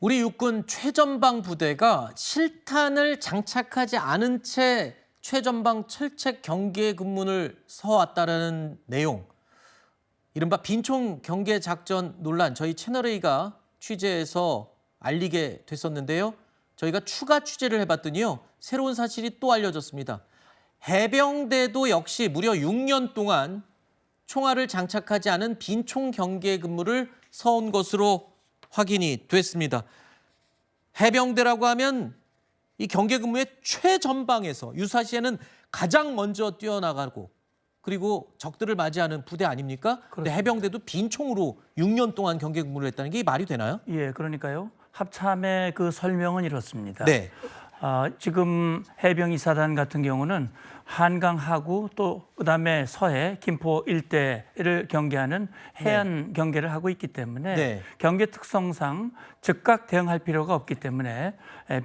우리 육군 최전방 부대가 실탄을 장착하지 않은 채 최전방 철책 경계 근무를 서왔다는 내용. 이른바 빈총 경계 작전 논란 저희 채널A가 취재해서 알리게 됐었는데요. 저희가 추가 취재를 해봤더니요. 새로운 사실이 또 알려졌습니다. 해병대도 역시 무려 6년 동안 총알을 장착하지 않은 빈총 경계 근무를 서온 것으로 확인이 됐습니다. 해병대라고 하면 이 경계 근무의 최전방에서 유사시에는 가장 먼저 뛰어나가고 그리고 적들을 맞이하는 부대 아닙니까? 그런데 해병대도 빈총으로 6년 동안 경계 근무를 했다는 게 말이 되나요? 예, 그러니까요. 합참의 그 설명은 이렇습니다. 네. 지금 해병이사단 같은 경우는 한강 하구 또 그다음에 서해 김포 일대를 경계하는 해안 경계를 하고 있기 때문에 경계 특성상 즉각 대응할 필요가 없기 때문에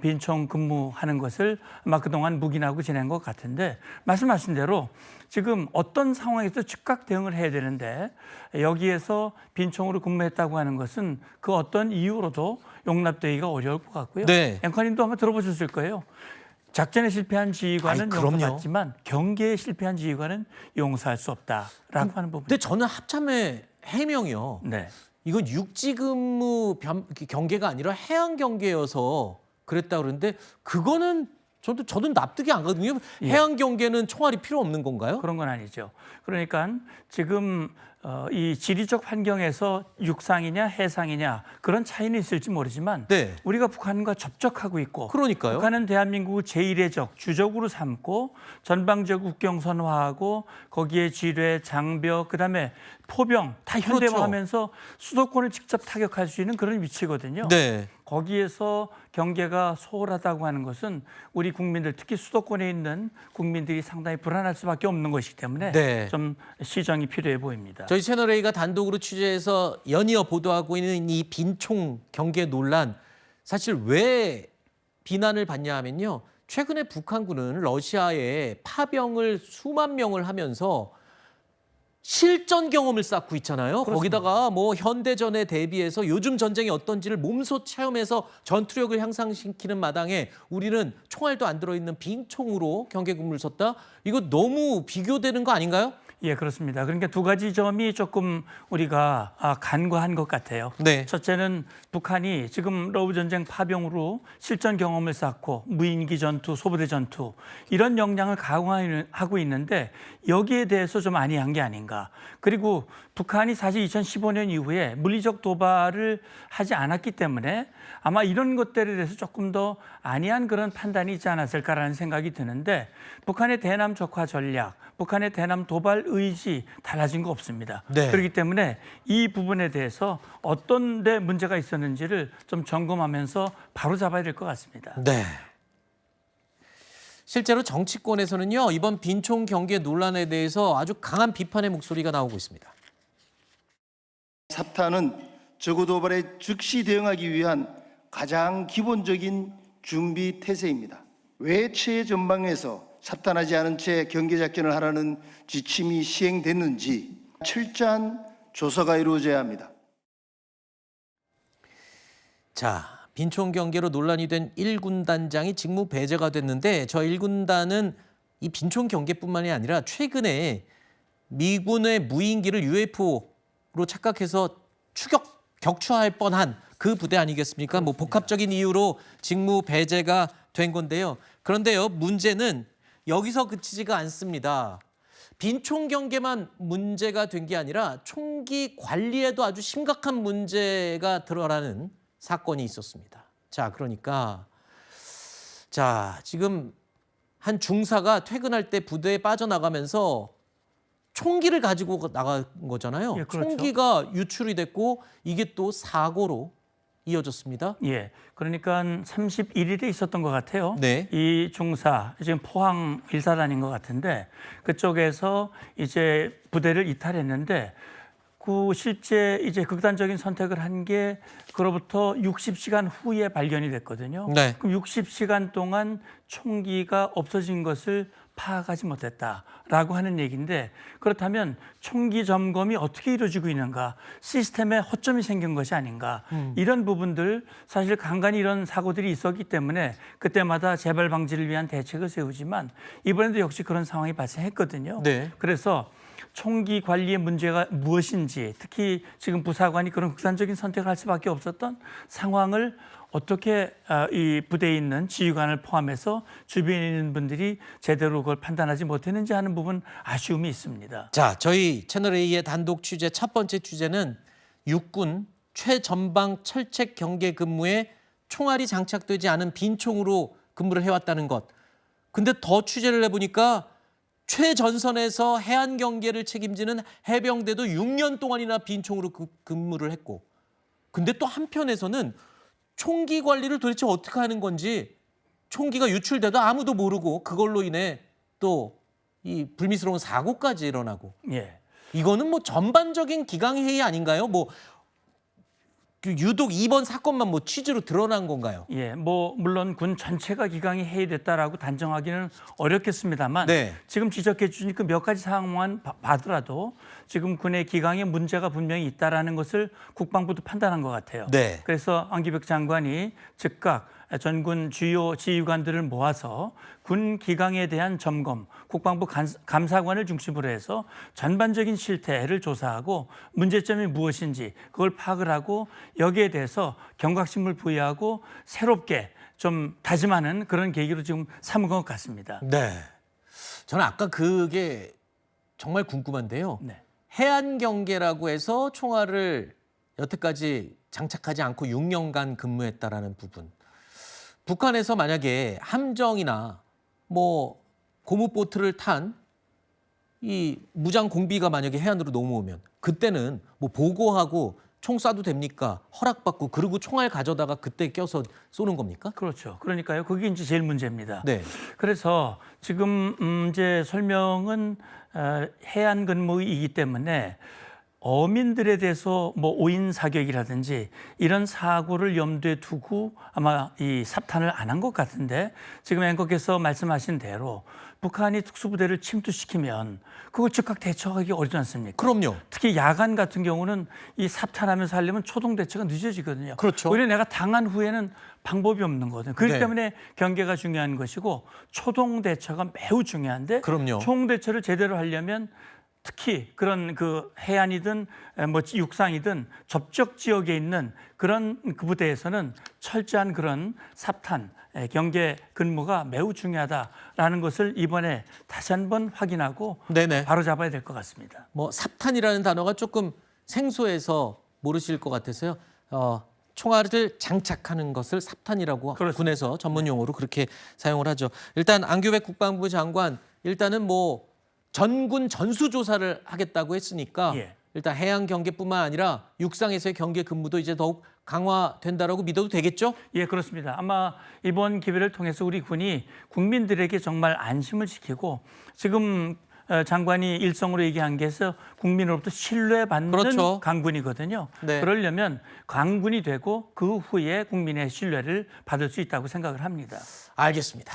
빈총 근무하는 것을 아마 그동안 묵인하고 지낸 것 같은데 말씀하신 대로 지금 어떤 상황에서 즉각 대응을 해야 되는데 여기에서 빈총으로 근무했다고 하는 것은 그 어떤 이유로도 용납되기가 어려울 것 같고요. 앵커님도 아마 들어보셨을 거예요. 작전에 실패한 지휘관은 용서받지만 경계에 실패한 지휘관은 용서할 수 없다라고 하는 부분. 근데 저는 합참의 해명이요. 이건 육지 근무 경계가 아니라 해안 경계여서 그랬다 그러는데 그거는 저도 납득이 안 가거든요. 해안 경계는 총알이 필요 없는 건가요? 그런 건 아니죠. 그러니까 지금 이 지리적 환경에서 육상이냐 해상이냐 그런 차이는 있을지 모르지만 우리가 북한과 접촉하고 있고 북한은 대한민국을 제1의 적, 주적으로 삼고 전방적 국경 선화하고 거기에 지뢰, 장벽, 그다음에 포병 다 현대화하면서 수도권을 직접 타격할 수 있는 그런 위치거든요. 거기에서 경계가 소홀하다고 하는 것은 우리 국민들 특히 수도권에 있는 국민들이 상당히 불안할 수밖에 없는 것이기 때문에 좀 시정이 필요해 보입니다. 저희 채널A가 단독으로 취재해서 연이어 보도하고 있는 이 빈총 경계 논란 사실 왜 비난을 받냐 하면요. 최근에 북한군은 러시아에 파병을 수만 명을 하면서 실전 경험을 쌓고 있잖아요. 거기다가 뭐 현대전에 대비해서 요즘 전쟁이 어떤지를 몸소 체험해서 전투력을 향상시키는 마당에 우리는 총알도 안 들어있는 빈총으로 경계 근무를 섰다? 이거 너무 비교되는 거 아닌가요? 예, 그렇습니다. 그러니까 두 가지 점이 조금 우리가 간과한 것 같아요. 첫째는 북한이 지금 러브 전쟁 파병으로 실전 경험을 쌓고 무인기 전투, 소부대 전투 이런 역량을 강화하고 있는데 여기에 대해서 좀 안이한 게 아닌가. 그리고 북한이 사실 2015년 이후에 물리적 도발을 하지 않았기 때문에 아마 이런 것들에 대해서 조금 더 안이한 그런 판단이 있지 않았을까라는 생각이 드는데 북한의 대남 적화 전략, 북한의 대남 도발 의지 달라진 거 없습니다. 그렇기 때문에 이 부분에 대해서 어떤 데 문제가 있었는지를 좀 점검하면서 바로 잡아야 될 것 같습니다. 실제로 정치권에서는요. 이번 빈총 경계 논란에 대해서 아주 강한 비판의 목소리가 나오고 있습니다. 삽탄은 저구 도발에 즉시 대응하기 위한 가장 기본적인 준비 태세입니다. 왜 최전방에서 삽탄하지 않은 채 경계작전을 하라는 지침이 시행됐는지 철저한 조사가 이루어져야 합니다. 자, 빈총 경계로 논란이 된 1군단장이 직무 배제가 됐는데 저 1군단은 이 빈총 경계뿐만이 아니라 최근에 미군의 무인기를 UFO로 착각해서 격추할 뻔한 그 부대 아니겠습니까? 뭐 복합적인 이유로 직무 배제가 된 건데요. 그런데요, 문제는 여기서 그치지가 않습니다. 빈총 경계만 문제가 된 게 아니라 총기 관리에도 아주 심각한 문제가 드러나는 사건이 있었습니다. 자, 그러니까 지금 한 중사가 퇴근할 때 부대에 빠져나가면서 총기를 가지고 나간 거잖아요. 총기가 유출이 됐고 이게 또 사고로 이어졌습니다. 그러니까 31일에 있었던 것 같아요. 이 중사 지금 포항 1사단인 것 같은데 그쪽에서 이제 부대를 이탈했는데 그 실제 이제 극단적인 선택을 한 게 그로부터 60시간 후에 발견이 됐거든요. 그럼 60시간 동안 총기가 없어진 것을 파악하지 못했다라고 하는 얘기인데, 그렇다면 총기 점검이 어떻게 이루어지고 있는가, 시스템에 허점이 생긴 것이 아닌가, 이런 부분들, 사실 간간히 이런 사고들이 있었기 때문에 그때마다 재발 방지를 위한 대책을 세우지만 이번에도 역시 그런 상황이 발생했거든요. 네. 그래서 총기 관리의 문제가 무엇인지, 특히 지금 부사관이 그런 극단적인 선택을 할 수밖에 없었던 상황을 어떻게 이 부대에 있는 지휘관을 포함해서 주변에 있는 분들이 제대로 그걸 판단하지 못했는지 하는 부분 아쉬움이 있습니다. 자, 저희 채널A의 단독 취재 첫 번째 취재는 육군 최전방 철책 경계 근무에 총알이 장착되지 않은 빈총으로 근무를 해왔다는 것. 근데 더 취재를 해보니까 최전선에서 해안 경계를 책임지는 해병대도 6년 동안이나 빈총으로 근무를 했고, 근데 또 한편에서는 총기 관리를 도대체 어떻게 하는 건지, 총기가 유출돼도 아무도 모르고 그걸로 인해 또 이 불미스러운 사고까지 일어나고. 예. 이거는 뭐 전반적인 기강회의 아닌가요? 뭐 유독 이번 사건만 뭐 취지로 드러난 건가요? 예, 뭐 물론 군 전체가 기강이 해이됐다라고 단정하기는 어렵겠습니다만, 네. 지금 지적해 주신 그 몇 가지 사항만 봐더라도 지금 군의 기강에 문제가 분명히 있다라는 것을 국방부도 판단한 것 같아요. 네. 그래서 안기백 장관이 즉각 전군 주요 지휘관들을 모아서 군 기강에 대한 점검, 국방부 감사관을 중심으로 해서 전반적인 실태를 조사하고 문제점이 무엇인지 그걸 파악을 하고 여기에 대해서 경각심을 부여하고 새롭게 좀 다짐하는 그런 계기로 지금 삼은 것 같습니다. 네. 저는 아까 그게 정말 궁금한데요. 네. 해안 경계라고 해서 총알을 여태까지 장착하지 않고 6년간 근무했다라는 부분. 북한에서 만약에 함정이나 뭐 고무보트를 탄 이 무장 공비가 만약에 해안으로 넘어오면 그때는 뭐 보고하고 총 쏴도 됩니까? 허락받고 그리고 총알 가져다가 그때 껴서 쏘는 겁니까? 그렇죠. 그러니까요. 그게 이제 제일 문제입니다. 네. 그래서 지금 이제 설명은 해안 근무이기 때문에 어민들에 대해서 뭐 오인 사격이라든지 이런 사고를 염두에 두고 아마 이 삽탄을 안 한 것 같은데, 지금 앵커께서 말씀하신 대로 북한이 특수부대를 침투시키면 그걸 즉각 대처하기 어렵지 않습니까? 그럼요. 특히 야간 같은 경우는 이 삽탄하면서 하려면 초동 대처가 늦어지거든요. 그렇죠. 오히려 내가 당한 후에는 방법이 없는 거거든요. 그렇기 네. 때문에 경계가 중요한 것이고 초동 대처가 매우 중요한데, 그럼요. 총 대처를 제대로 하려면 특히 그런 그 해안이든 뭐 육상이든 접촉 지역에 있는 그런 그 부대에서는 철저한 그런 삽탄 경계 근무가 매우 중요하다라는 것을 이번에 다시 한번 확인하고 네네. 바로 잡아야 될 것 같습니다. 뭐 삽탄이라는 단어가 조금 생소해서 모르실 것 같아서요. 총알을 장착하는 것을 삽탄이라고 그렇습니다. 군에서 전문 용어로 그렇게 사용을 하죠. 일단 안규백 국방부 장관, 일단은 뭐 전군 전수조사를 하겠다고 했으니까 예. 일단 해양 경계뿐만 아니라 육상에서의 경계 근무도 이제 더욱 강화된다라고 믿어도 되겠죠? 예, 그렇습니다. 아마 이번 기회를 통해서 우리 군이 국민들에게 정말 안심을 지키고, 지금 장관이 일성으로 얘기한 게 해서 국민으로부터 신뢰받는 그렇죠. 강군이거든요. 네. 그러려면 강군이 되고 그 후에 국민의 신뢰를 받을 수 있다고 생각을 합니다. 알겠습니다.